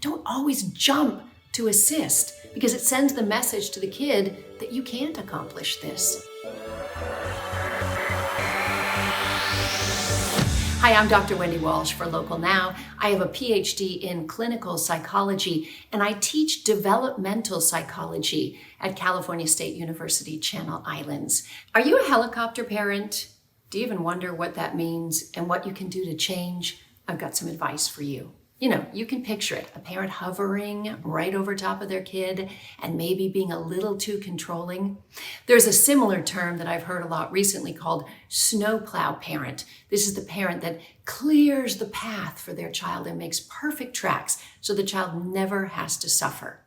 Don't always jump to assist because it sends the message to the kid that you can't accomplish this. Hi, I'm Dr. Wendy Walsh for Local Now. I have a PhD in clinical psychology, and I teach developmental psychology at California State University, Channel Islands. Are you a helicopter parent? Do you even wonder what that means and what you can do to change? I've got some advice for you. You can picture it, a parent hovering right over top of their kid and maybe being a little too controlling. There's a similar term that I've heard a lot recently called snowplow parent. This is the parent that clears the path for their child and makes perfect tracks so the child never has to suffer.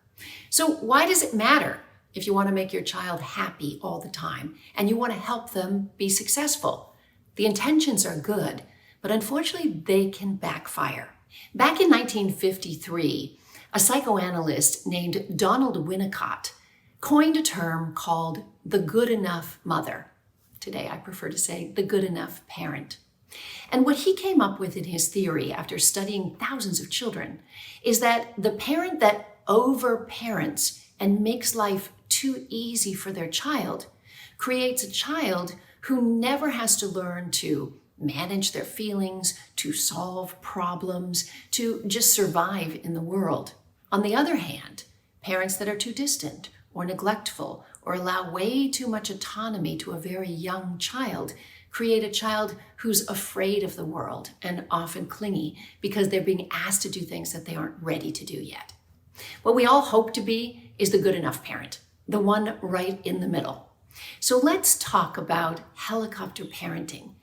So why does it matter if you want to make your child happy all the time and you want to help them be successful? The intentions are good, but unfortunately they can backfire. Back in 1953, a psychoanalyst named Donald Winnicott coined a term called the good enough mother. Today, I prefer to say the good enough parent. And what he came up with in his theory after studying thousands of children is that the parent that over-parents and makes life too easy for their child creates a child who never has to learn to manage their feelings, to solve problems, to just survive in the world. On the other hand, parents that are too distant or neglectful or allow way too much autonomy to a very young child create a child who's afraid of the world and often clingy because they're being asked to do things that they aren't ready to do yet. What we all hope to be is the good enough parent, the one right in the middle. So let's talk about helicopter parenting.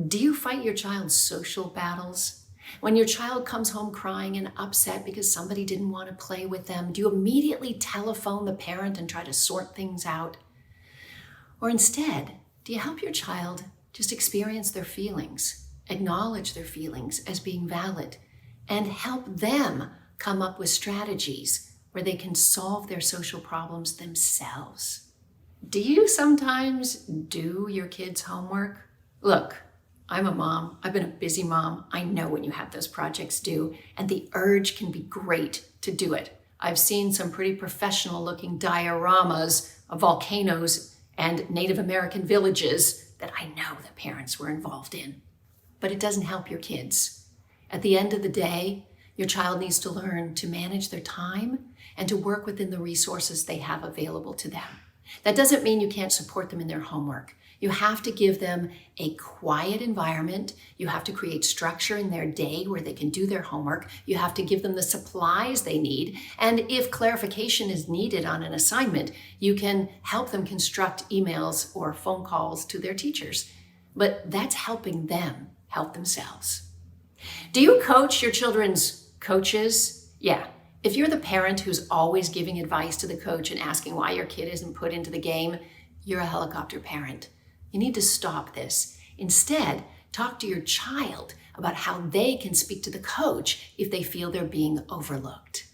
Do you fight your child's social battles? When your child comes home crying and upset because somebody didn't want to play with them, do you immediately telephone the parent and try to sort things out? Or instead, do you help your child just experience their feelings, acknowledge their feelings as being valid, and help them come up with strategies where they can solve their social problems themselves? Do you sometimes do your kids' homework? Look, I'm a mom. I've been a busy mom. I know when you have those projects due, and the urge can be great to do it. I've seen some pretty professional looking dioramas of volcanoes and Native American villages that I know the parents were involved in. But it doesn't help your kids. At the end of the day, your child needs to learn to manage their time and to work within the resources they have available to them. That doesn't mean you can't support them in their homework. You have to give them a quiet environment. You have to create structure in their day where they can do their homework. You have to give them the supplies they need. And if clarification is needed on an assignment, you can help them construct emails or phone calls to their teachers. But that's helping them help themselves. Do you coach your children's coaches? Yeah. If you're the parent who's always giving advice to the coach and asking why your kid isn't put into the game, you're a helicopter parent. You need to stop this. Instead, talk to your child about how they can speak to the coach if they feel they're being overlooked.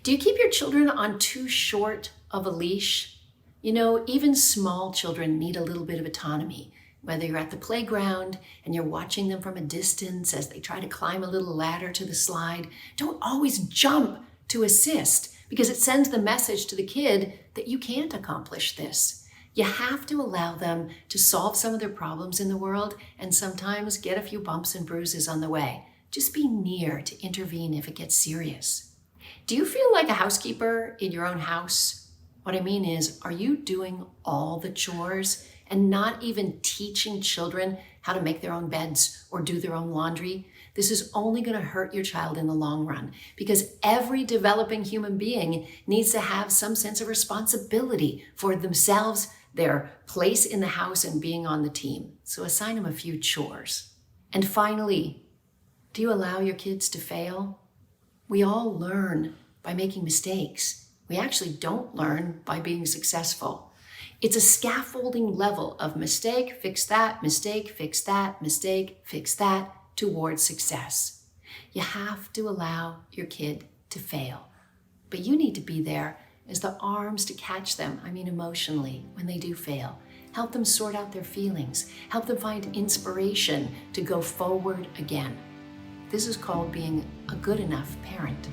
Do you keep your children on too short of a leash? Even small children need a little bit of autonomy. Whether you're at the playground and you're watching them from a distance as they try to climb a little ladder to the slide, don't always jump to assist because it sends the message to the kid that you can't accomplish this. You have to allow them to solve some of their problems in the world and sometimes get a few bumps and bruises on the way. Just be near to intervene if it gets serious. Do you feel like a housekeeper in your own house? What I mean is, are you doing all the chores and not even teaching children how to make their own beds or do their own laundry? This is only going to hurt your child in the long run because every developing human being needs to have some sense of responsibility for themselves, their place in the house, and being on the team. So assign them a few chores. And finally, do you allow your kids to fail? We all learn by making mistakes. We actually don't learn by being successful. It's a scaffolding level of mistake, fix that, mistake, fix that, mistake, fix that, towards success. You have to allow your kid to fail, but you need to be there as the arms to catch them, emotionally, when they do fail. Help them sort out their feelings. Help them find inspiration to go forward again. This is called being a good enough parent.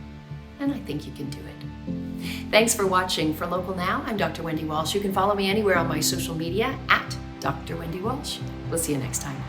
and I think you can do it. Thanks for watching. For Local Now, I'm Dr. Wendy Walsh. You can follow me anywhere on my social media at Dr. Wendy Walsh. We'll see you next time.